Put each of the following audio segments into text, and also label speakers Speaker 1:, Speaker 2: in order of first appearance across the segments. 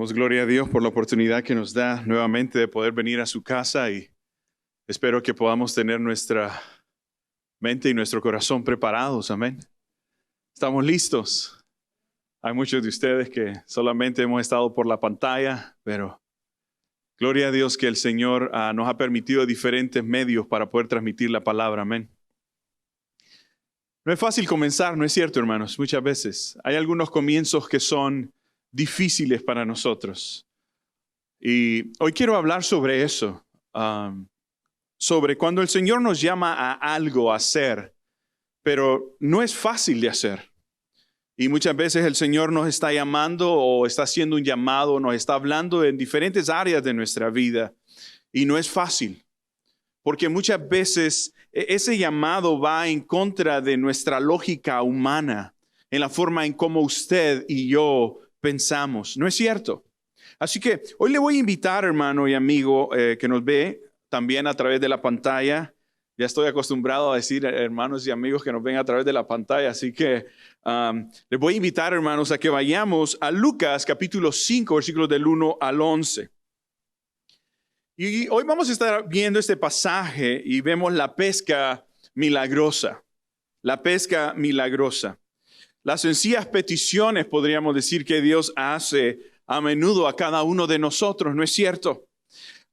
Speaker 1: Damos gloria a Dios por la oportunidad que nos da nuevamente de poder venir a su casa y espero que podamos tener nuestra mente y nuestro corazón preparados. Amén. Estamos listos. Hay muchos de ustedes que solamente hemos estado por la pantalla, pero gloria a Dios que el Señor nos ha permitido diferentes medios para poder transmitir la palabra. Amén. No es fácil comenzar, ¿no es cierto, hermanos? Muchas veces hay algunos comienzos que son difíciles para nosotros. Y hoy quiero hablar sobre eso, sobre cuando el Señor nos llama a algo a hacer, pero no es fácil de hacer. Y muchas veces el Señor nos está llamando o está haciendo un llamado, nos está hablando en diferentes áreas de nuestra vida y no es fácil. Porque muchas veces ese llamado va en contra de nuestra lógica humana, en la forma en cómo usted y yo pensamos. ¿No es cierto? Así que hoy le voy a invitar, hermano y amigo que nos ve también a través de la pantalla. Ya estoy acostumbrado a decir hermanos y amigos que nos ven a través de la pantalla. Así que les voy a invitar, hermanos, a que vayamos a Lucas capítulo 5, versículos del 1 al 11. Y hoy vamos a estar viendo este pasaje y vemos la pesca milagrosa. La pesca milagrosa. Las sencillas peticiones, podríamos decir, que Dios hace a menudo a cada uno de nosotros, ¿no es cierto?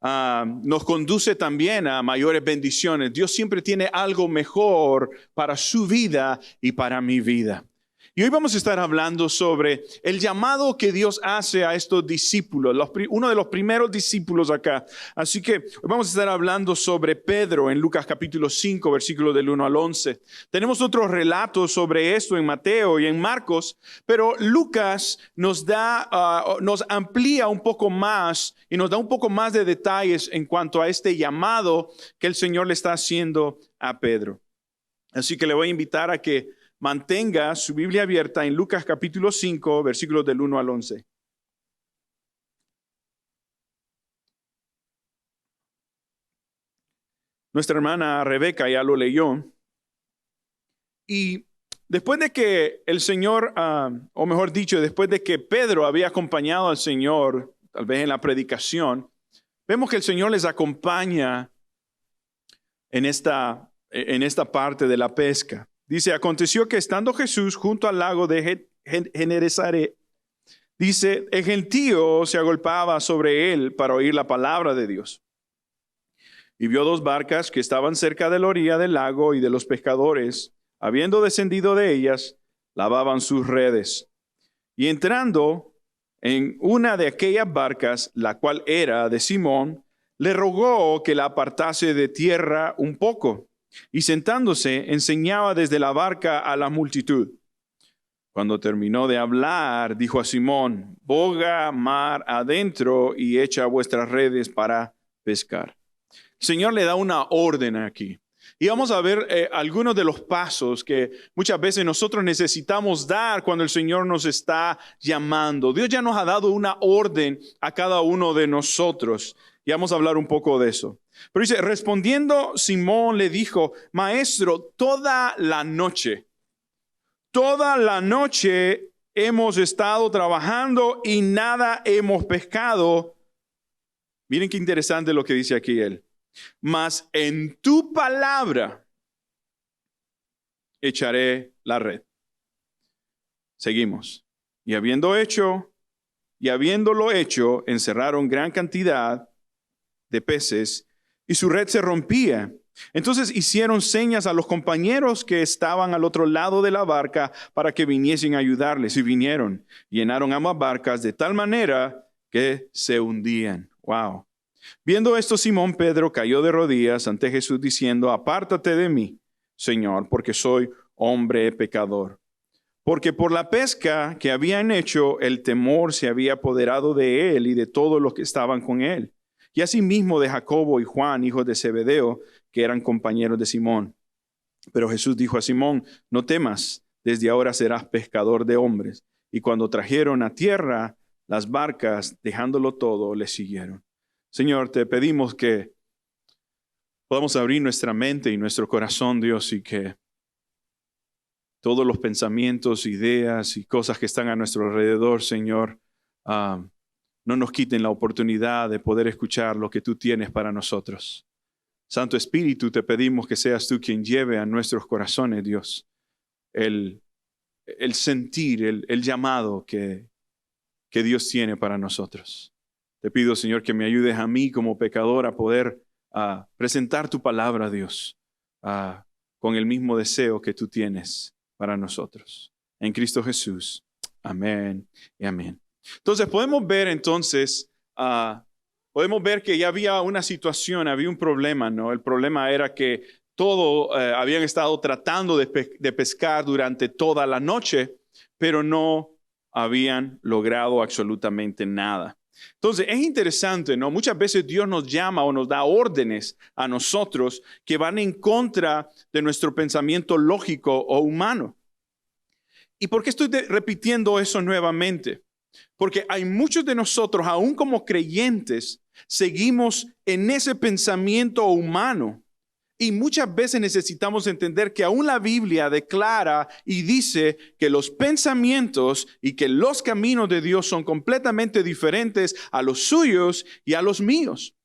Speaker 1: Nos conduce también a mayores bendiciones. Dios siempre tiene algo mejor para su vida y para mi vida. Y hoy vamos a estar hablando sobre el llamado que Dios hace a estos discípulos, uno de los primeros discípulos acá. Así que hoy vamos a estar hablando sobre Pedro en Lucas capítulo 5, versículos del 1 al 11. Tenemos otros relatos sobre esto en Mateo y en Marcos, pero Lucas nos amplía un poco más y nos da un poco más de detalles en cuanto a este llamado que el Señor le está haciendo a Pedro. Así que le voy a invitar a que mantenga su Biblia abierta en Lucas capítulo 5, versículos del 1 al 11. Nuestra hermana Rebeca ya lo leyó. Y después de que el Señor, o mejor dicho, después de que Pedro había acompañado al Señor, tal vez en la predicación, vemos que el Señor les acompaña en esta parte de la pesca. Dice, aconteció que estando Jesús junto al lago de Genesaret, dice, el gentío se agolpaba sobre él para oír la palabra de Dios. Y vio dos barcas que estaban cerca de la orilla del lago y de los pescadores, habiendo descendido de ellas, lavaban sus redes. Y entrando en una de aquellas barcas, la cual era de Simón, le rogó que la apartase de tierra un poco. Y sentándose, enseñaba desde la barca a la multitud. Cuando terminó de hablar, dijo a Simón, boga mar adentro y echa vuestras redes para pescar. El Señor le da una orden aquí. Y vamos a ver algunos de los pasos que muchas veces nosotros necesitamos dar cuando el Señor nos está llamando. Dios ya nos ha dado una orden a cada uno de nosotros. Y vamos a hablar un poco de eso. Pero dice, respondiendo Simón le dijo, maestro, toda la noche hemos estado trabajando y nada hemos pescado. Miren qué interesante lo que dice aquí él. Mas en tu palabra echaré la red. Seguimos. Y habiéndolo hecho, encerraron gran cantidad de peces y su red se rompía. Entonces hicieron señas a los compañeros que estaban al otro lado de la barca para que viniesen a ayudarles, y vinieron. Llenaron ambas barcas de tal manera que se hundían. Wow. Viendo esto, Simón Pedro cayó de rodillas ante Jesús diciendo, apártate de mí, Señor, porque soy hombre pecador. Porque por la pesca que habían hecho, el temor se había apoderado de él y de todos los que estaban con él. Y asimismo de Jacobo y Juan, hijos de Zebedeo, que eran compañeros de Simón. Pero Jesús dijo a Simón, no temas, desde ahora serás pescador de hombres. Y cuando trajeron a tierra las barcas, dejándolo todo, le siguieron. Señor, te pedimos que podamos abrir nuestra mente y nuestro corazón, Dios, y que todos los pensamientos, ideas y cosas que están a nuestro alrededor, Señor, no nos quiten la oportunidad de poder escuchar lo que tú tienes para nosotros. Santo Espíritu, te pedimos que seas tú quien lleve a nuestros corazones, Dios, el sentir, el llamado que Dios tiene para nosotros. Te pido, Señor, que me ayudes a mí como pecador a poder presentar tu palabra, Dios, con el mismo deseo que tú tienes para nosotros. En Cristo Jesús. Amén y amén. Entonces podemos ver que ya había una situación, había un problema, ¿no? El problema era que habían estado tratando de pescar durante toda la noche, pero no habían logrado absolutamente nada. Entonces es interesante, ¿no? Muchas veces Dios nos llama o nos da órdenes a nosotros que van en contra de nuestro pensamiento lógico o humano. ¿Y por qué estoy repitiendo eso nuevamente? Porque hay muchos de nosotros, aún como creyentes, seguimos en ese pensamiento humano. Y muchas veces necesitamos entender que aún la Biblia declara y dice que los pensamientos y que los caminos de Dios son completamente diferentes a los suyos y a los míos.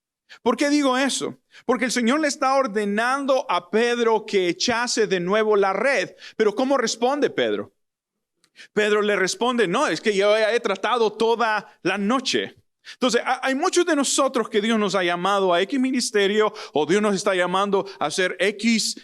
Speaker 1: ¿Por qué digo eso? Porque el Señor le está ordenando a Pedro que echase de nuevo la red. Pero ¿cómo responde Pedro? Pedro le responde, no, es que yo he tratado toda la noche. Entonces, hay muchos de nosotros que Dios nos ha llamado a X ministerio o Dios nos está llamando a hacer X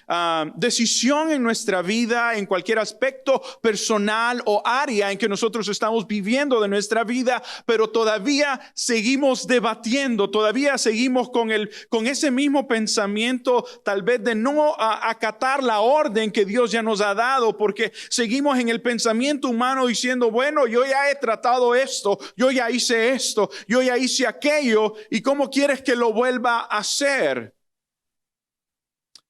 Speaker 1: decisión en nuestra vida, en cualquier aspecto personal o área en que nosotros estamos viviendo de nuestra vida, pero todavía seguimos debatiendo, todavía seguimos con ese mismo pensamiento, tal vez de no acatar la orden que Dios ya nos ha dado, porque seguimos en el pensamiento humano diciendo, bueno, yo ya he tratado esto, yo ya hice esto, yo ya hice aquello, ¿y cómo quieres que lo vuelva a hacer?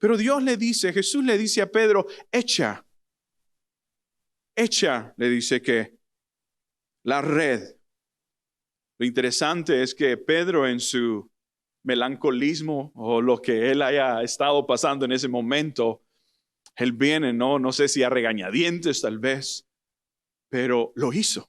Speaker 1: Pero Jesús le dice a Pedro, echa, le dice que la red. Lo interesante es que Pedro, en su melancolismo o lo que él haya estado pasando en ese momento, él viene, no sé si a regañadientes tal vez, pero lo hizo.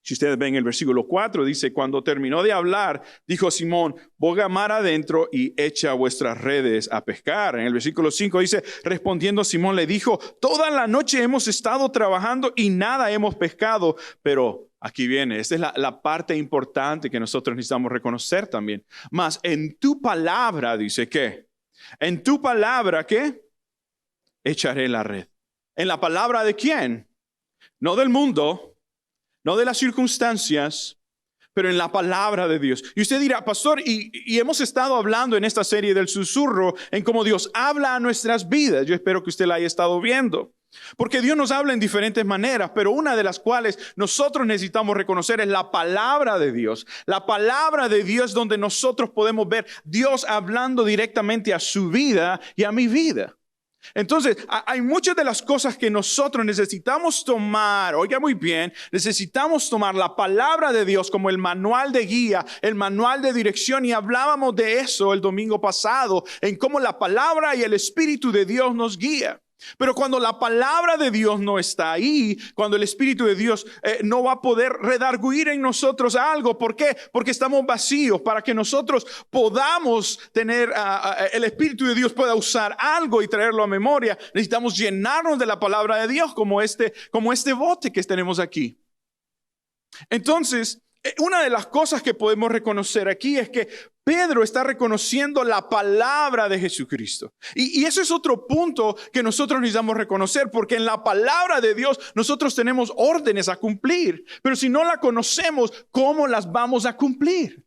Speaker 1: Si ustedes ven el versículo 4, dice, cuando terminó de hablar, dijo Simón, boga mar adentro y echa vuestras redes a pescar. En el versículo 5 dice, respondiendo Simón le dijo, toda la noche hemos estado trabajando y nada hemos pescado. Pero aquí viene, esta es la parte importante que nosotros necesitamos reconocer también. Mas en tu palabra, dice, ¿qué? En tu palabra, ¿qué? Echaré la red. ¿En la palabra de quién? No del mundo, no de las circunstancias, pero en la palabra de Dios. Y usted dirá, pastor, y hemos estado hablando en esta serie del susurro, en cómo Dios habla a nuestras vidas. Yo espero que usted la haya estado viendo. Porque Dios nos habla en diferentes maneras, pero una de las cuales nosotros necesitamos reconocer es la palabra de Dios. La palabra de Dios es donde nosotros podemos ver Dios hablando directamente a su vida y a mi vida. Entonces, hay muchas de las cosas que nosotros necesitamos tomar, oiga muy bien, necesitamos tomar la palabra de Dios como el manual de guía, el manual de dirección, y hablábamos de eso el domingo pasado, en cómo la palabra y el Espíritu de Dios nos guía. Pero cuando la palabra de Dios no está ahí, cuando el Espíritu de Dios no va a poder redarguir en nosotros algo, ¿por qué? Porque estamos vacíos. Para que nosotros podamos tener, el Espíritu de Dios pueda usar algo y traerlo a memoria, necesitamos llenarnos de la palabra de Dios como este bote que tenemos aquí. Entonces, una de las cosas que podemos reconocer aquí es que Pedro está reconociendo la palabra de Jesucristo. Y ese es otro punto que nosotros necesitamos reconocer, porque en la palabra de Dios nosotros tenemos órdenes a cumplir. Pero si no la conocemos, ¿cómo las vamos a cumplir?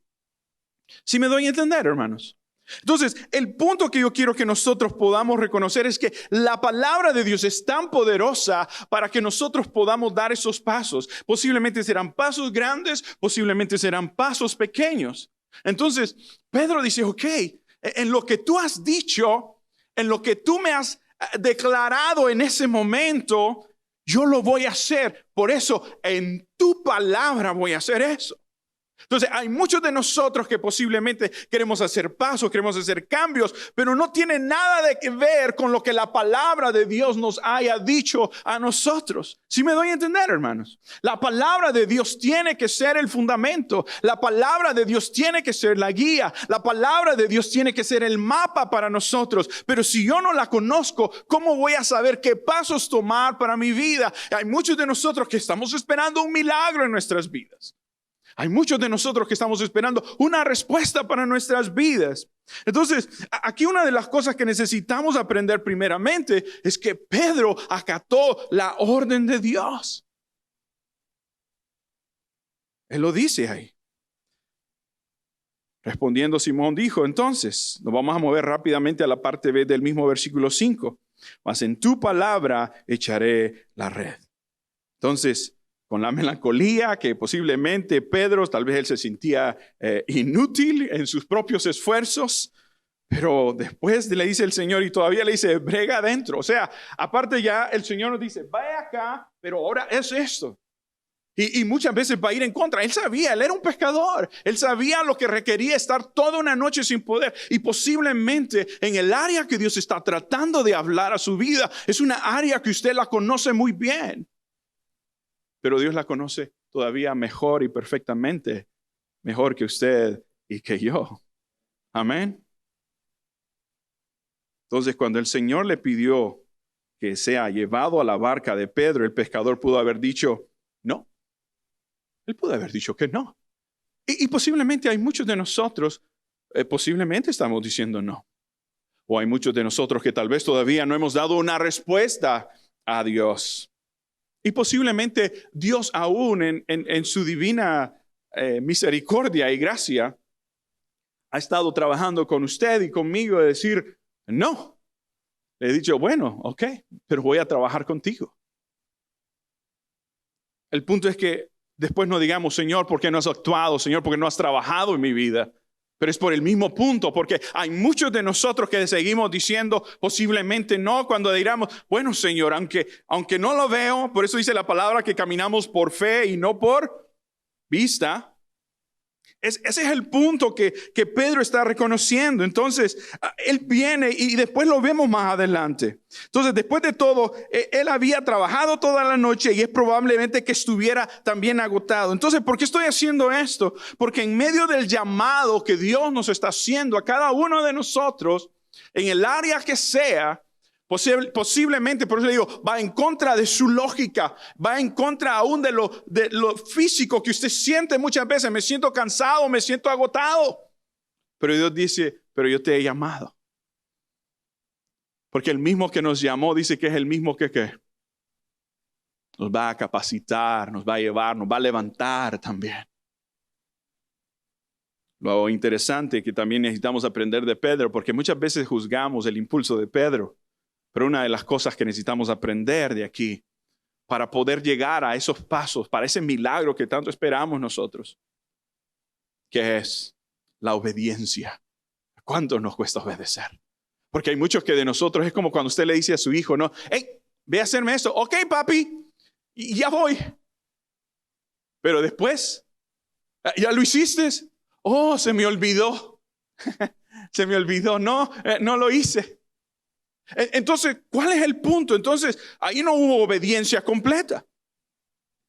Speaker 1: ¿Sí me doy a entender, hermanos? Entonces, el punto que yo quiero que nosotros podamos reconocer es que la palabra de Dios es tan poderosa para que nosotros podamos dar esos pasos. Posiblemente serán pasos grandes, posiblemente serán pasos pequeños. Entonces, Pedro dice, ok, en lo que tú has dicho, en lo que tú me has declarado en ese momento, yo lo voy a hacer. Por eso, en tu palabra voy a hacer eso. Entonces hay muchos de nosotros que posiblemente queremos hacer pasos, queremos hacer cambios, pero no tiene nada de que ver con lo que la palabra de Dios nos haya dicho a nosotros. ¿Sí me doy a entender, hermanos? La palabra de Dios tiene que ser el fundamento. La palabra de Dios tiene que ser la guía. La palabra de Dios tiene que ser el mapa para nosotros. Pero si yo no la conozco, ¿cómo voy a saber qué pasos tomar para mi vida? Hay muchos de nosotros que estamos esperando un milagro en nuestras vidas. Hay muchos de nosotros que estamos esperando una respuesta para nuestras vidas. Entonces, aquí una de las cosas que necesitamos aprender primeramente es que Pedro acató la orden de Dios. Él lo dice ahí. Respondiendo Simón dijo, entonces, nos vamos a mover rápidamente a la parte B del mismo versículo 5. Mas en tu palabra echaré la red. Entonces, con la melancolía que posiblemente Pedro, tal vez él se sentía inútil en sus propios esfuerzos, pero después le dice el Señor y todavía le dice, brega adentro. O sea, aparte ya el Señor nos dice, vaya acá, pero ahora es esto. Y muchas veces va a ir en contra. Él sabía, él era un pescador. Él sabía lo que requería estar toda una noche sin poder. Y posiblemente en el área que Dios está tratando de hablar a su vida, es una área que usted la conoce muy bien. Pero Dios la conoce todavía mejor y perfectamente, mejor que usted y que yo. Amén. Entonces, cuando el Señor le pidió que sea llevado a la barca de Pedro, el pescador pudo haber dicho no. Él pudo haber dicho que no. Y posiblemente hay muchos de nosotros, posiblemente estamos diciendo no. O hay muchos de nosotros que tal vez todavía no hemos dado una respuesta a Dios. Y posiblemente Dios aún en su divina misericordia y gracia ha estado trabajando con usted y conmigo de decir, no. Le he dicho, bueno, ok, pero voy a trabajar contigo. El punto es que después no digamos, Señor, ¿por qué no has actuado? Señor, ¿por qué no has trabajado en mi vida? Pero es por el mismo punto, porque hay muchos de nosotros que seguimos diciendo posiblemente no, cuando digamos, bueno, Señor, aunque no lo veo, por eso dice la palabra que caminamos por fe y no por vista. Ese es el punto que Pedro está reconociendo. Entonces, él viene y después lo vemos más adelante. Entonces, después de todo, él había trabajado toda la noche y es probablemente que estuviera también agotado. Entonces, ¿por qué estoy haciendo esto? Porque en medio del llamado que Dios nos está haciendo a cada uno de nosotros, en el área que sea, posiblemente, por eso le digo, va en contra de su lógica, va en contra aún de lo físico que usted siente muchas veces. Me siento cansado, me siento agotado. Pero Dios dice, pero yo te he llamado. Porque el mismo que nos llamó dice que es el mismo que nos va a capacitar, nos va a llevar, nos va a levantar también. Lo interesante que también necesitamos aprender de Pedro, porque muchas veces juzgamos el impulso de Pedro. Pero una de las cosas que necesitamos aprender de aquí para poder llegar a esos pasos, para ese milagro que tanto esperamos nosotros, que es la obediencia. ¿Cuánto nos cuesta obedecer? Porque hay muchos que de nosotros es como cuando usted le dice a su hijo, no, hey, ve a hacerme esto. Ok, papi, y ya voy. Pero después, ¿ya lo hiciste? Oh, se me olvidó. Se me olvidó, no lo hice. Entonces, ¿cuál es el punto? Entonces, ahí no hubo obediencia completa.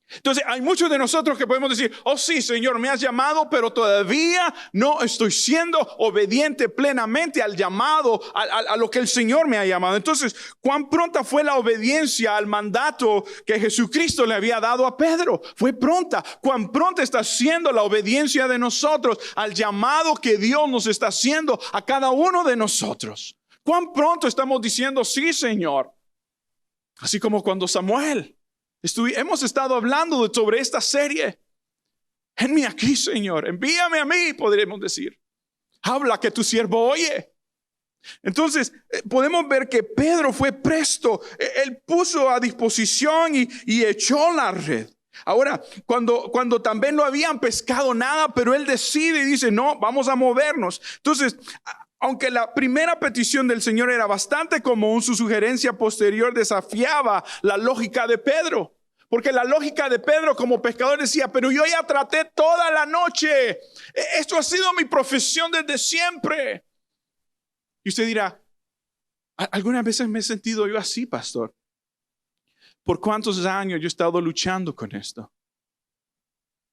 Speaker 1: Entonces, hay muchos de nosotros que podemos decir, oh sí, Señor, me has llamado, pero todavía no estoy siendo obediente plenamente al llamado, a lo que el Señor me ha llamado. Entonces, ¿cuán pronta fue la obediencia al mandato que Jesucristo le había dado a Pedro? Fue pronta. ¿Cuán pronta está siendo la obediencia de nosotros al llamado que Dios nos está haciendo a cada uno de nosotros? ¿Cuán pronto estamos diciendo sí, Señor? Así como cuando Samuel, hemos estado hablando sobre esta serie. Envíame aquí, Señor, envíame a mí, podríamos decir. Habla que tu siervo oye. Entonces, podemos ver que Pedro fue presto. Él puso a disposición y echó la red. Ahora, cuando también no habían pescado nada, pero él decide y dice, no, vamos a movernos. Entonces, aunque la primera petición del Señor era bastante común, su sugerencia posterior desafiaba la lógica de Pedro. Porque la lógica de Pedro como pescador decía, pero yo ya traté toda la noche. Esto ha sido mi profesión desde siempre. Y usted dirá, algunas veces me he sentido yo así, pastor. ¿Por cuántos años yo he estado luchando con esto?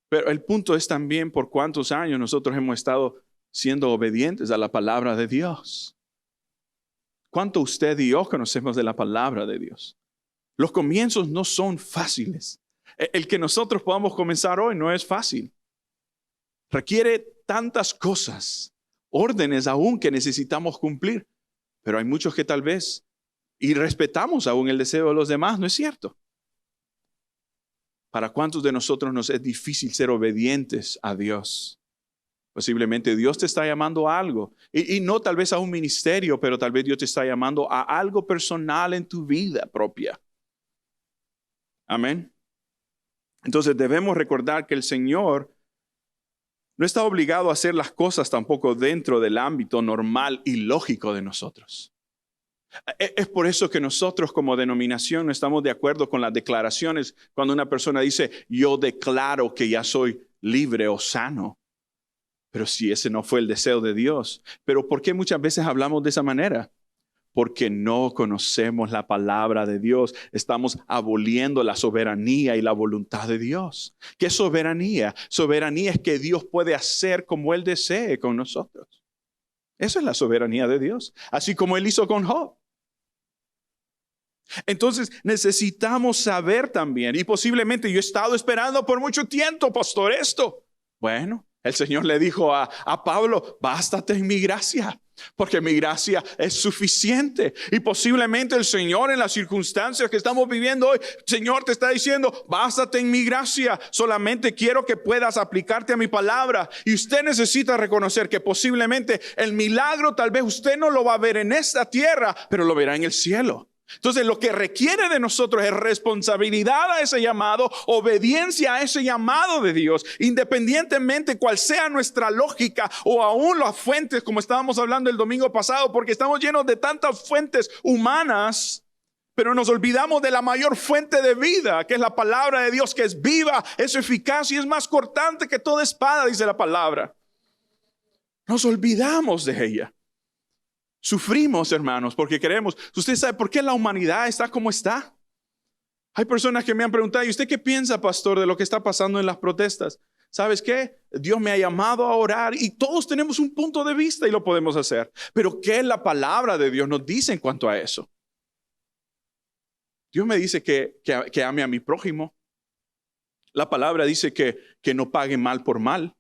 Speaker 1: Pero el punto es también por cuántos años nosotros hemos estado siendo obedientes a la palabra de Dios. ¿Cuánto usted y yo conocemos de la palabra de Dios? Los comienzos no son fáciles. El que nosotros podamos comenzar hoy no es fácil. Requiere tantas cosas, órdenes aún que necesitamos cumplir. Pero hay muchos que tal vez, y respetamos aún el deseo de los demás, ¿no es cierto? ¿Para cuántos de nosotros nos es difícil ser obedientes a Dios? Posiblemente Dios te está llamando a algo. Y no tal vez a un ministerio, pero tal vez Dios te está llamando a algo personal en tu vida propia. Amén. Entonces debemos recordar que el Señor no está obligado a hacer las cosas tampoco dentro del ámbito normal y lógico de nosotros. Es por eso que nosotros como denominación no estamos de acuerdo con las declaraciones cuando una persona dice, yo declaro que ya soy libre o sano. Pero si ese no fue el deseo de Dios. Pero ¿por qué muchas veces hablamos de esa manera? Porque no conocemos la palabra de Dios. Estamos aboliendo la soberanía y la voluntad de Dios. ¿Qué es soberanía? Soberanía es que Dios puede hacer como Él desee con nosotros. Esa es la soberanía de Dios. Así como Él hizo con Job. Entonces necesitamos saber también, y posiblemente yo he estado esperando por mucho tiempo, pastor, esto. Bueno, el Señor le dijo a Pablo, bástate en mi gracia, porque mi gracia es suficiente. Y posiblemente el Señor en las circunstancias que estamos viviendo hoy, Señor te está diciendo, bástate en mi gracia, solamente quiero que puedas aplicarte a mi palabra. Y usted necesita reconocer que posiblemente el milagro tal vez usted no lo va a ver en esta tierra, pero lo verá en el cielo. Entonces lo que requiere de nosotros es responsabilidad a ese llamado, obediencia a ese llamado de Dios, independientemente cuál sea nuestra lógica o aún las fuentes, como estábamos hablando el domingo pasado, porque estamos llenos de tantas fuentes humanas, pero nos olvidamos de la mayor fuente de vida, que es la palabra de Dios, que es viva, es eficaz y es más cortante que toda espada, dice la palabra. Nos olvidamos de ella. Sufrimos, hermanos, porque queremos. ¿Usted sabe por qué la humanidad está como está? Hay personas que me han preguntado, ¿y usted qué piensa, pastor, de lo que está pasando en las protestas? ¿Sabes qué? Dios me ha llamado a orar y todos tenemos un punto de vista y lo podemos hacer. Pero ¿qué la palabra de Dios nos dice en cuanto a eso? Dios me dice que ame a mi prójimo. La palabra dice que no pague mal por mal.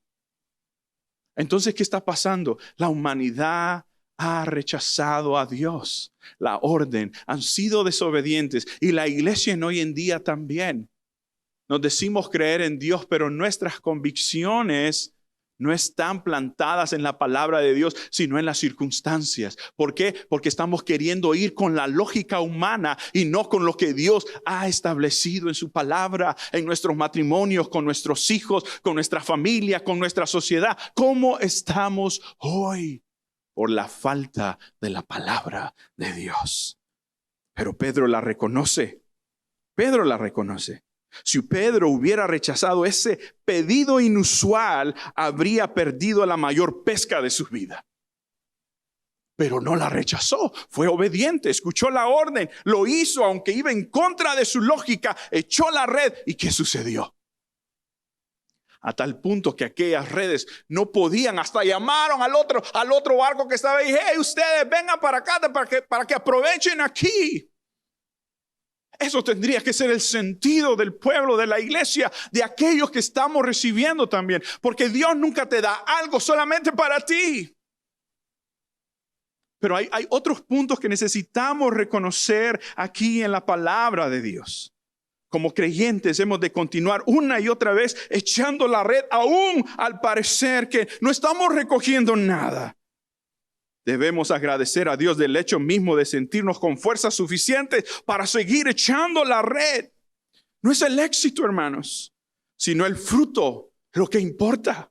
Speaker 1: Entonces, ¿qué está pasando? La humanidad ha rechazado a Dios, la orden, han sido desobedientes y la iglesia en hoy en día también. Nos decimos creer en Dios, pero nuestras convicciones no están plantadas en la palabra de Dios, sino en las circunstancias. ¿Por qué? Porque estamos queriendo ir con la lógica humana y no con lo que Dios ha establecido en su palabra, en nuestros matrimonios, con nuestros hijos, con nuestra familia, con nuestra sociedad. ¿Cómo estamos hoy? Por la falta de la palabra de Dios. Pero Pedro la reconoce. Pedro la reconoce. Si Pedro hubiera rechazado ese pedido inusual, habría perdido la mayor pesca de su vida. Pero no la rechazó, fue obediente, escuchó la orden, lo hizo aunque iba en contra de su lógica, echó la red. ¿Y qué sucedió? A tal punto que aquellas redes no podían, hasta llamaron al otro barco que estaba ahí. Hey, ustedes vengan para acá para que aprovechen aquí. Eso tendría que ser el sentido del pueblo, de la iglesia, de aquellos que estamos recibiendo también. Porque Dios nunca te da algo solamente para ti. Pero hay otros puntos que necesitamos reconocer aquí en la palabra de Dios. Como creyentes hemos de continuar una y otra vez echando la red, aún al parecer que no estamos recogiendo nada. Debemos agradecer a Dios del hecho mismo de sentirnos con fuerzas suficientes para seguir echando la red. No es el éxito, hermanos, sino el fruto lo que importa.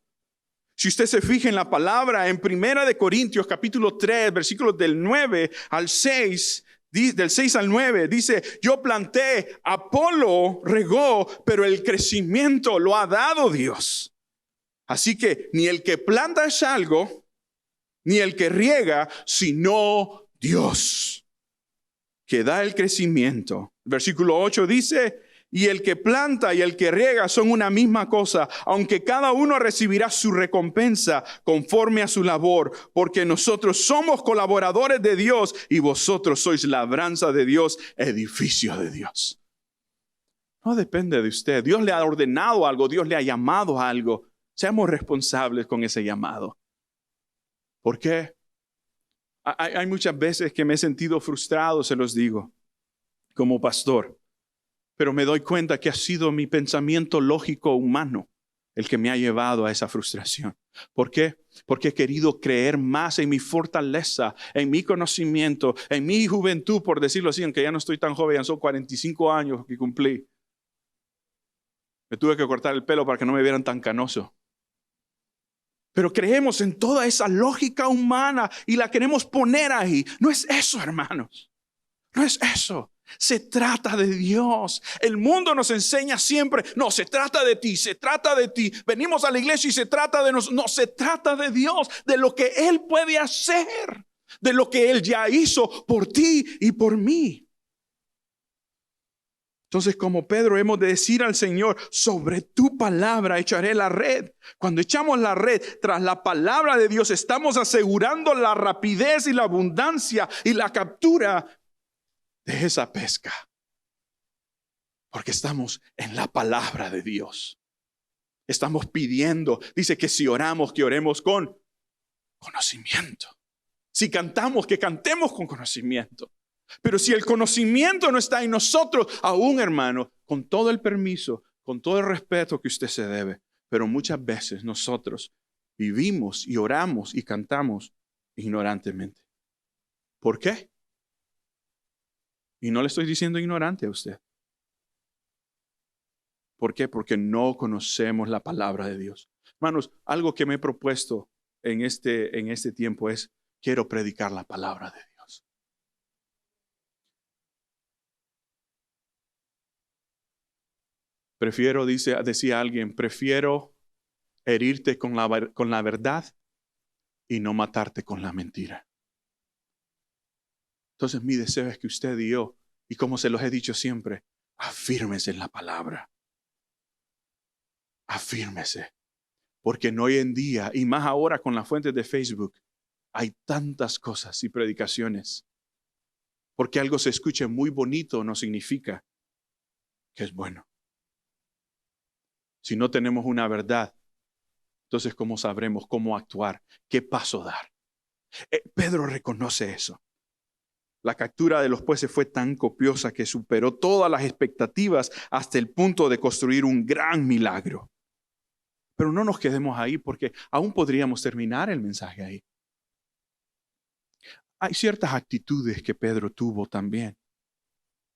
Speaker 1: Si usted se fija en la palabra en 1 Corintios capítulo 3, versículos del 9 al 6, Del 6 al 9 dice, yo planté, Apolo regó, pero el crecimiento lo ha dado Dios. Así que ni el que planta es algo, ni el que riega, sino Dios, que da el crecimiento. Versículo 8 dice, y el que planta y el que riega son una misma cosa, aunque cada uno recibirá su recompensa conforme a su labor, porque nosotros somos colaboradores de Dios y vosotros sois labranza de Dios, edificio de Dios. No depende de usted. Dios le ha ordenado algo, Dios le ha llamado a algo. Seamos responsables con ese llamado. ¿Por qué? Hay muchas veces que me he sentido frustrado, se los digo, como pastor. Pero me doy cuenta que ha sido mi pensamiento lógico humano el que me ha llevado a esa frustración. ¿Por qué? Porque he querido creer más en mi fortaleza, en mi conocimiento, en mi juventud, por decirlo así, aunque ya no estoy tan joven, ya son 45 años que cumplí. Me tuve que cortar el pelo para que no me vieran tan canoso. Pero creemos en toda esa lógica humana y la queremos poner ahí. No es eso, hermanos. No es eso. Se trata de Dios. El mundo nos enseña siempre, no, se trata de ti, se trata de ti. Venimos a la iglesia y se trata de nosotros. No, se trata de Dios, de lo que Él puede hacer, de lo que Él ya hizo por ti y por mí. Entonces, como Pedro, hemos de decir al Señor, sobre tu palabra echaré la red. Cuando echamos la red tras la palabra de Dios, estamos asegurando la rapidez y la abundancia y la captura de esa pesca. Porque estamos en la palabra de Dios. Estamos pidiendo, dice que si oramos, que oremos con conocimiento. Si cantamos, que cantemos con conocimiento. Pero si el conocimiento no está en nosotros, aún, hermano, con todo el permiso, con todo el respeto que usted se debe, pero muchas veces nosotros vivimos y oramos y cantamos ignorantemente. ¿Por qué? Y no le estoy diciendo ignorante a usted. ¿Por qué? Porque no conocemos la palabra de Dios. Hermanos, algo que me he propuesto en este tiempo es, quiero predicar la palabra de Dios. Prefiero, decía alguien, prefiero herirte con la verdad y no matarte con la mentira. Entonces mi deseo es que usted y yo, y como se los he dicho siempre, afírmese en la palabra. Afírmese. Porque en hoy en día, y más ahora con las fuentes de Facebook, hay tantas cosas y predicaciones. Porque algo se escuche muy bonito no significa que es bueno. Si no tenemos una verdad, entonces ¿cómo sabremos cómo actuar? ¿Qué paso dar? Pedro reconoce eso. La captura de los peces fue tan copiosa que superó todas las expectativas hasta el punto de construir un gran milagro. Pero no nos quedemos ahí porque aún podríamos terminar el mensaje ahí. Hay ciertas actitudes que Pedro tuvo también.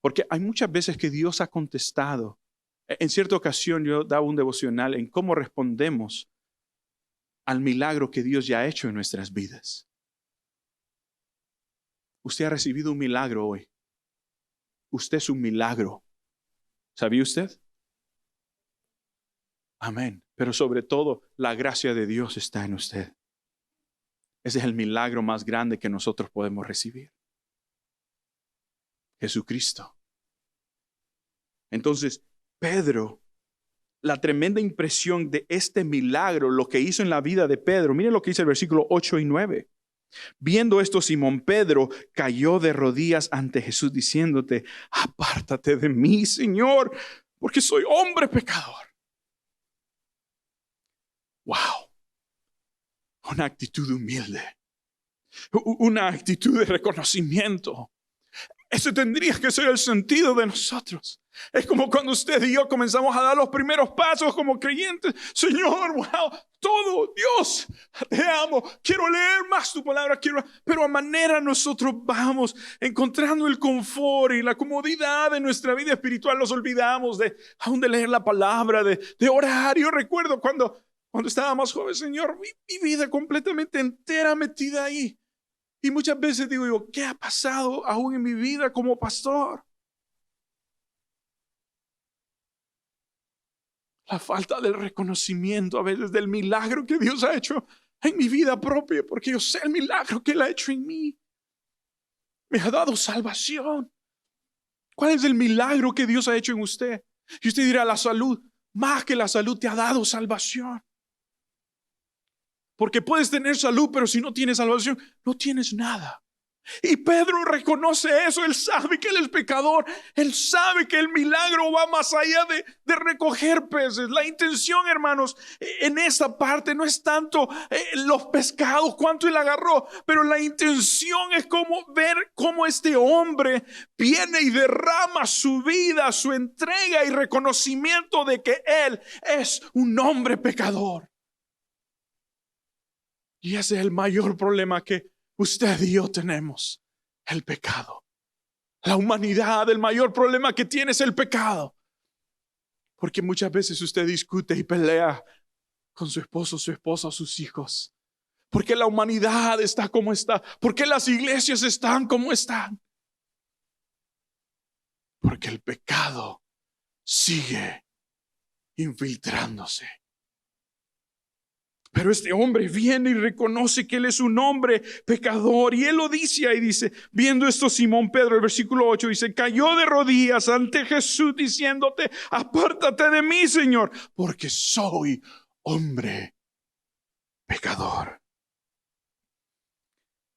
Speaker 1: Porque hay muchas veces que Dios ha contestado. En cierta ocasión yo daba un devocional en cómo respondemos al milagro que Dios ya ha hecho en nuestras vidas. Usted ha recibido un milagro hoy. Usted es un milagro. ¿Sabía usted? Amén. Pero sobre todo, la gracia de Dios está en usted. Ese es el milagro más grande que nosotros podemos recibir. Jesucristo. Entonces, Pedro, la tremenda impresión de este milagro, lo que hizo en la vida de Pedro. Miren lo que dice el versículo 8 y 9. Viendo esto, Simón Pedro cayó de rodillas ante Jesús diciéndote, apártate de mí, Señor, porque soy hombre pecador. Wow. Una actitud humilde. Una actitud de reconocimiento. Ese tendría que ser el sentido de nosotros. Es como cuando usted y yo comenzamos a dar los primeros pasos como creyentes. Señor, wow, todo, Dios, te amo. Quiero leer más tu palabra, pero a manera nosotros vamos encontrando el confort y la comodidad de nuestra vida espiritual. Nos olvidamos aún de leer la palabra, de orar. Yo recuerdo cuando estaba más joven, Señor, mi vida completamente entera metida ahí. Y muchas veces digo yo, ¿qué ha pasado aún en mi vida como pastor? La falta del reconocimiento a veces del milagro que Dios ha hecho en mi vida propia, porque yo sé el milagro que Él ha hecho en mí. Me ha dado salvación. ¿Cuál es el milagro que Dios ha hecho en usted? Y usted dirá, la salud. Más que la salud te ha dado salvación. Porque puedes tener salud, pero si no tienes salvación, no tienes nada. Y Pedro reconoce eso. Él sabe que él es pecador. Él sabe que el milagro va más allá de recoger peces. La intención, hermanos, en esta parte no es tanto los pescados, cuánto él agarró, pero la intención es como ver cómo este hombre viene y derrama su vida, su entrega y reconocimiento de que él es un hombre pecador. Y ese es el mayor problema que usted y yo tenemos, el pecado. La humanidad, el mayor problema que tiene es el pecado. Porque muchas veces usted discute y pelea con su esposo, su esposa, sus hijos. Porque la humanidad está como está. Porque las iglesias están como están. Porque el pecado sigue infiltrándose. Pero este hombre viene y reconoce que él es un hombre pecador. Y él lo dice ahí, dice, viendo esto Simón Pedro, el versículo 8, dice, cayó de rodillas ante Jesús diciéndote, apártate de mí, Señor, porque soy hombre pecador.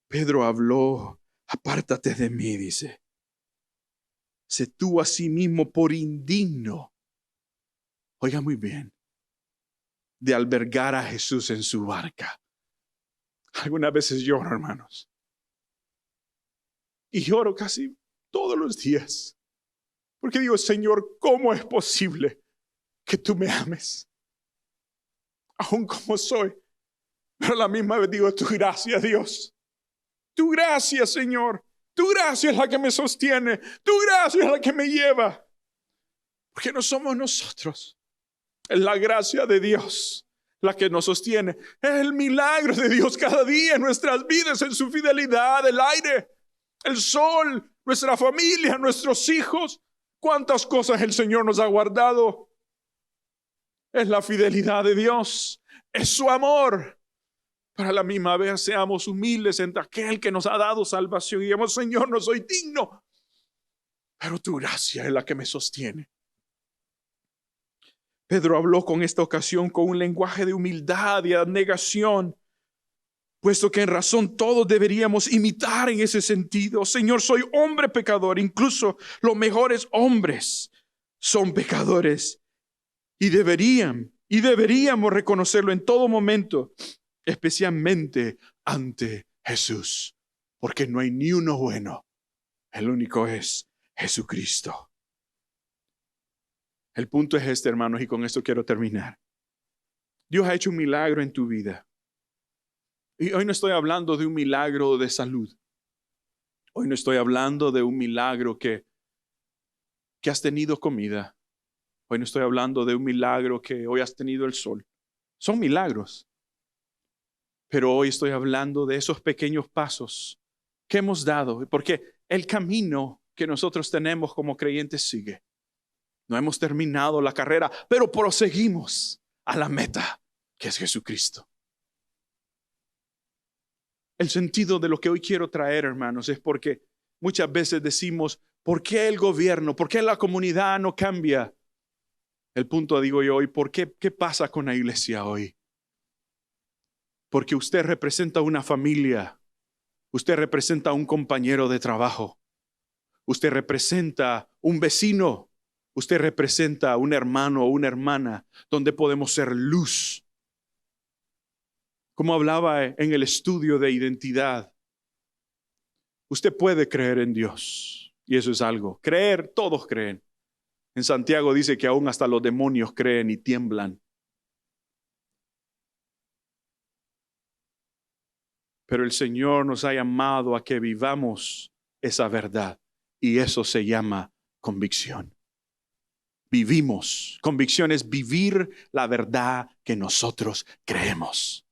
Speaker 1: Pedro habló, apártate de mí, dice. Se tuvo a sí mismo por indigno. Oiga muy bien. De albergar a Jesús en su barca. Algunas veces lloro, hermanos. Y lloro casi todos los días. Porque digo, Señor, ¿cómo es posible que tú me ames? Aún como soy. Pero a la misma vez digo, tu gracia, Dios. Tu gracia, Señor. Tu gracia es la que me sostiene. Tu gracia es la que me lleva. Porque no somos nosotros. Es la gracia de Dios la que nos sostiene. Es el milagro de Dios cada día en nuestras vidas, en su fidelidad, el aire, el sol, nuestra familia, nuestros hijos. Cuántas cosas el Señor nos ha guardado. Es la fidelidad de Dios. Es su amor. Para la misma vez seamos humildes ante aquel que nos ha dado salvación. Y digamos, Señor, no soy digno, pero tu gracia es la que me sostiene. Pedro habló con esta ocasión con un lenguaje de humildad y abnegación, puesto que en razón todos deberíamos imitar en ese sentido. Señor, soy hombre pecador, incluso los mejores hombres son pecadores y deberíamos reconocerlo en todo momento, especialmente ante Jesús, porque no hay ni uno bueno, el único es Jesucristo. El punto es este, hermanos, y con esto quiero terminar. Dios ha hecho un milagro en tu vida. Y hoy no estoy hablando de un milagro de salud. Hoy no estoy hablando de un milagro que has tenido comida. Hoy no estoy hablando de un milagro que hoy has tenido el sol. Son milagros. Pero hoy estoy hablando de esos pequeños pasos que hemos dado. Porque el camino que nosotros tenemos como creyentes sigue. No hemos terminado la carrera, pero proseguimos a la meta, que es Jesucristo. El sentido de lo que hoy quiero traer, hermanos, es porque muchas veces decimos, ¿por qué el gobierno? ¿Por qué la comunidad no cambia? El punto, digo yo hoy, ¿qué pasa con la iglesia hoy? Porque usted representa una familia, usted representa un compañero de trabajo, usted representa un vecino, usted representa un hermano o una hermana donde podemos ser luz. Como hablaba en el estudio de identidad, usted puede creer en Dios y eso es algo. Creer, todos creen. En Santiago dice que aún hasta los demonios creen y tiemblan. Pero el Señor nos ha llamado a que vivamos esa verdad y eso se llama convicción. Vivimos. Convicción es vivir la verdad que nosotros creemos.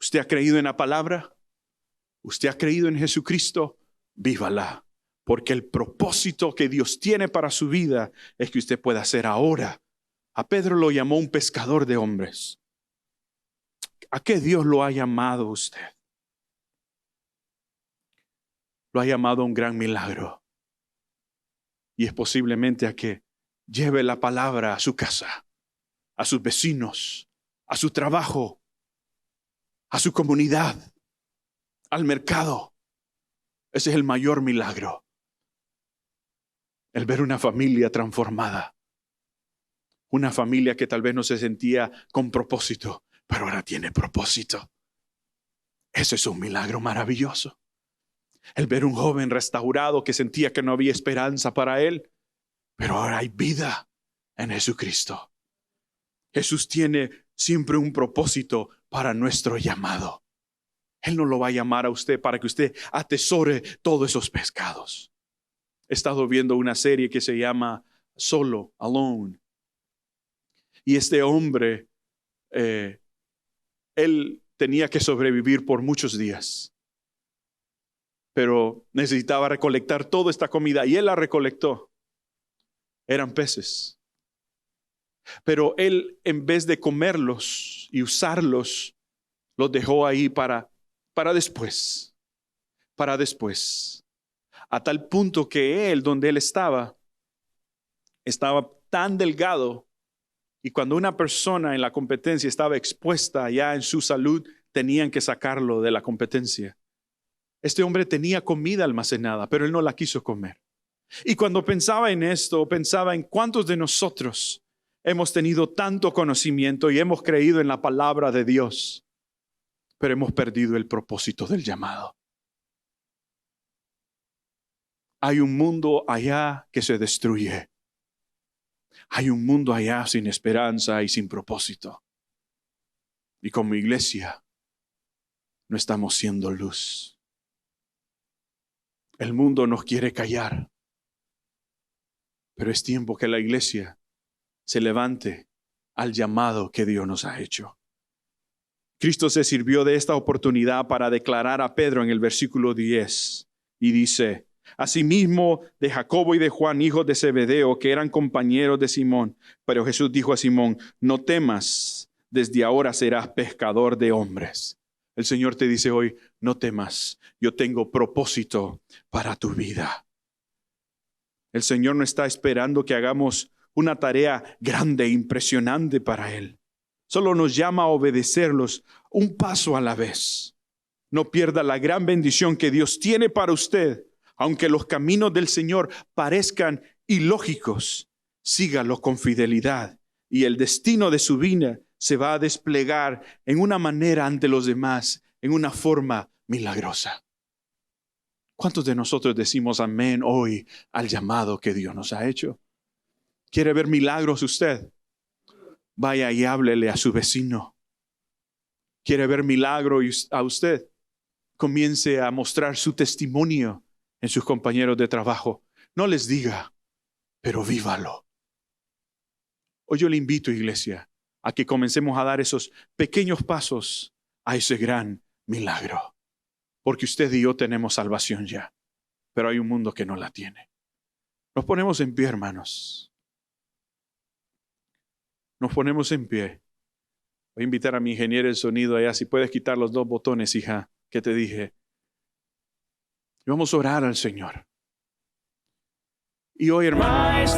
Speaker 1: ¿Usted ha creído en la palabra? Usted ha creído en Jesucristo, vívala. Porque el propósito que Dios tiene para su vida es que usted pueda hacer ahora. A Pedro lo llamó un pescador de hombres. ¿A qué Dios lo ha llamado usted? Lo ha llamado a un gran milagro. Y es posiblemente a que lleve la palabra a su casa, a sus vecinos, a su trabajo, a su comunidad, al mercado. Ese es el mayor milagro. El ver una familia transformada. Una familia que tal vez no se sentía con propósito, pero ahora tiene propósito. Eso es un milagro maravilloso. El ver un joven restaurado que sentía que no había esperanza para él, pero ahora hay vida en Jesucristo. Jesús tiene siempre un propósito para nuestro llamado. Él no lo va a llamar a usted para que usted atesore todos esos pescados. He estado viendo una serie que se llama Solo, Alone. Y este hombre, él tenía que sobrevivir por muchos días. Pero necesitaba recolectar toda esta comida y él la recolectó. Eran peces. Pero él, en vez de comerlos y usarlos, los dejó ahí para después. Para después. A tal punto que él, donde él estaba tan delgado. Y cuando una persona en la competencia estaba expuesta ya en su salud, tenían que sacarlo de la competencia. Este hombre tenía comida almacenada, pero él no la quiso comer. Y cuando pensaba en esto, pensaba en cuántos de nosotros hemos tenido tanto conocimiento y hemos creído en la palabra de Dios, pero hemos perdido el propósito del llamado. Hay un mundo allá que se destruye. Hay un mundo allá sin esperanza y sin propósito. Y como iglesia, no estamos siendo luz. El mundo nos quiere callar. Pero es tiempo que la iglesia se levante al llamado que Dios nos ha hecho. Cristo se sirvió de esta oportunidad para declarar a Pedro en el versículo 10 y dice: asimismo de Jacobo y de Juan, hijos de Zebedeo, que eran compañeros de Simón. Pero Jesús dijo a Simón: no temas, desde ahora serás pescador de hombres. El Señor te dice hoy: no temas, yo tengo propósito para tu vida. El Señor no está esperando que hagamos una tarea grande e impresionante para Él. Solo nos llama a obedecerlos un paso a la vez. No pierda la gran bendición que Dios tiene para usted. Aunque los caminos del Señor parezcan ilógicos, sígalo con fidelidad y el destino de su vida se va a desplegar en una manera ante los demás, en una forma milagrosa. ¿Cuántos de nosotros decimos amén hoy al llamado que Dios nos ha hecho? ¿Quiere ver milagros usted? Vaya y háblele a su vecino. ¿Quiere ver milagros a usted? Comience a mostrar su testimonio en sus compañeros de trabajo. No les diga, pero vívalo. Hoy yo le invito, iglesia, a que comencemos a dar esos pequeños pasos a ese gran milagro. Porque usted y yo tenemos salvación ya, pero hay un mundo que no la tiene. Nos ponemos en pie, hermanos. Nos ponemos en pie. Voy a invitar a mi ingeniero de sonido allá, si puedes quitar los 2 botones, hija, que te dije. Y vamos a orar al Señor. Y hoy, hermanos,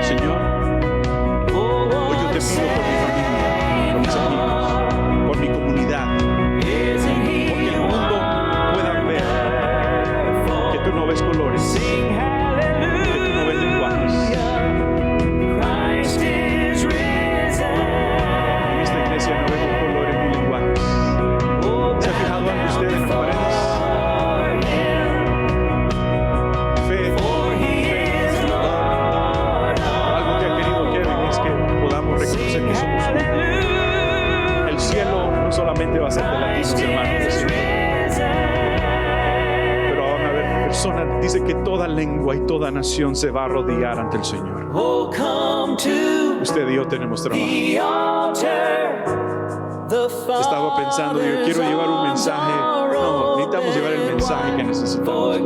Speaker 1: Señor, hoy yo te pido por mi familia, por mis amigos, por mi comunidad, porque el mundo pueda ver que tú no ves colores, que tú no ves lenguajes. En esta iglesia no vemos colores ni lenguajes. ¿Se ha fijado algo usted en las paredes? Fe. Algo que ha querido Kevin es que podamos reconocer que somos uno. El cielo no solamente va a ser de latinos, hermanos, pero van a haber personas, dice que toda lengua y toda nación se va a arrodillar ante el Señor. Usted y yo tenemos trabajo. Estaba pensando, digo, quiero llevar un mensaje. No, necesitamos llevar el mensaje que necesitamos.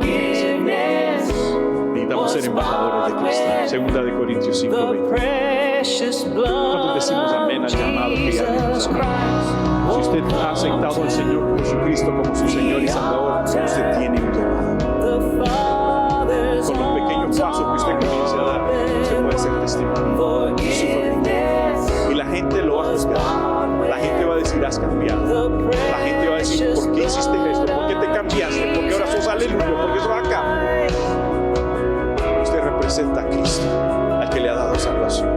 Speaker 1: Necesitamos ser embajadores de Cristo. Segunda de Corintios 5:20. ¿Cuántos decimos amén al llamado que ya dimos? Si usted ha aceptado al Señor Jesucristo como su Señor y Salvador, usted tiene un llamado. Con los pequeños pasos que usted comience a dar, usted puede ser testimonio de su familia. Y la gente lo va a juzgar. La gente va a decir, has cambiado. La gente va a decir, ¿por qué hiciste esto? ¿Por qué te cambiaste? Porque ahora sos aleluya, porque sos acá. Usted representa a Cristo, al que le ha dado salvación.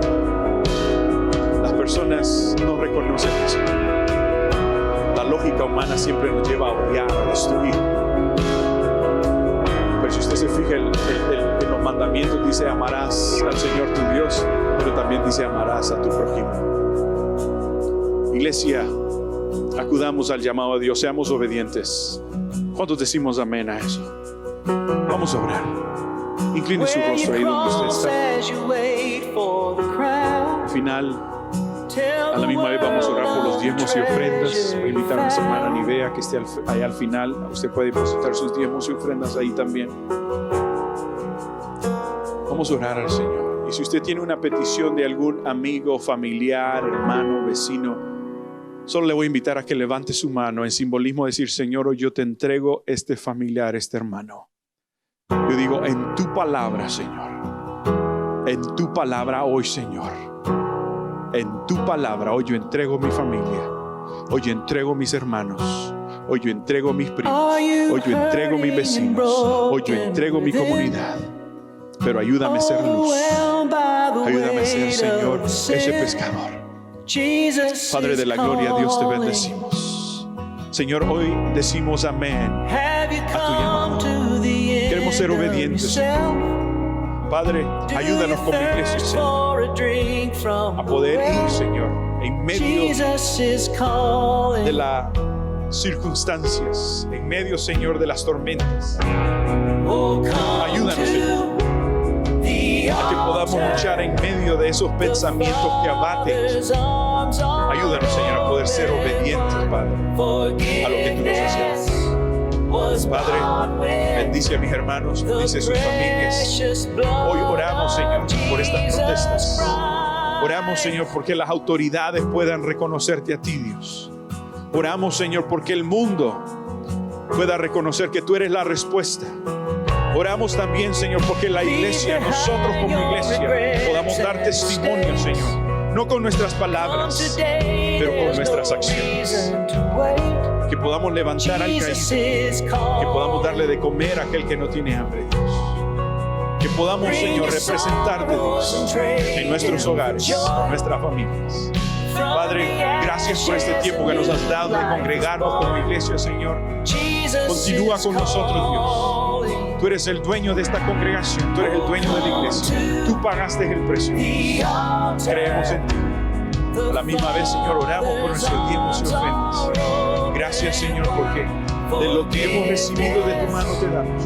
Speaker 1: Las personas no reconocen eso. La lógica humana siempre nos lleva a odiar, a destruir. Pero si usted se fija en los mandamientos, dice amarás al Señor tu Dios, pero también dice amarás a tu prójimo. Iglesia, acudamos al llamado a Dios, seamos obedientes. ¿Cuántos decimos amén a eso? Vamos a orar. Incline su rostro ahí donde usted está. Al final, a la misma vez vamos a orar por los diezmos y ofrendas. Voy a invitar a mi hermana Nivea que esté ahí al final. Usted puede depositar sus diezmos y ofrendas ahí también. Vamos a orar al Señor. Y si usted tiene una petición de algún amigo, familiar, hermano, vecino, solo le voy a invitar a que levante su mano en simbolismo de decir, Señor, hoy yo te entrego este familiar, este hermano. Yo digo, en tu palabra, Señor. En tu palabra hoy, Señor. En tu palabra hoy yo entrego mi familia. Hoy yo entrego mis hermanos. Hoy yo entrego mis primos. Hoy yo entrego mis vecinos. Hoy yo entrego mi comunidad. Pero ayúdame a ser luz. Ayúdame a ser, Señor, ese pescador. Padre de la gloria, Dios, te bendecimos. Señor, hoy decimos amén a tu llamado. Queremos ser obedientes, Señor. Padre, ayúdanos como iglesia, Señor, a poder ir, Señor, en medio de las circunstancias, en medio, Señor, de las tormentas. Ayúdanos, Señor, a que podamos luchar en medio de esos pensamientos que abaten. Ayúdanos, Señor, a poder ser obedientes, Padre, a lo que tú nos enseñas. Padre, bendice a mis hermanos, bendice a sus familias. Hoy oramos, Señor, por estas protestas. Oramos, Señor, porque las autoridades puedan reconocerte a ti, Dios. Oramos, Señor, porque el mundo pueda reconocer que tú eres la respuesta. Oramos también, Señor, porque la iglesia, nosotros como iglesia, podamos dar testimonio, Señor. No con nuestras palabras, pero con nuestras acciones. Que podamos levantar al caído, que podamos darle de comer a aquel que no tiene hambre, Dios. Que podamos, Señor, representarte, Dios, en nuestros hogares, en nuestras familias. Padre, gracias por este tiempo que nos has dado de congregarnos como iglesia, Señor. Continúa con nosotros, Dios. Tú eres el dueño de esta congregación, tú eres el dueño de la iglesia. Tú pagaste el precio. Creemos en ti. A la misma vez, Señor, oramos por nuestros diezmos y ofrendas. Gracias, Señor, porque de lo que hemos recibido de tu mano te damos.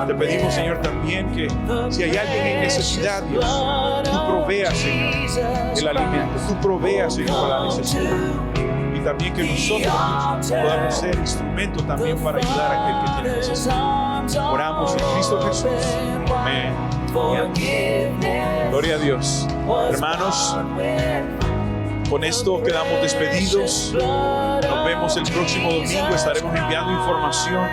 Speaker 1: Te pedimos, Señor, también que si hay alguien en necesidad, Dios, tú proveas, Señor, el alimento. Tú proveas, Señor, para la necesidad. Y también que nosotros, Dios, podamos ser instrumentos también para ayudar a aquel que tiene necesidad. Oramos en Cristo Jesús. Amén. Gloria a Dios. Hermanos, con esto quedamos despedidos. Nos vemos el próximo domingo. Estaremos enviando información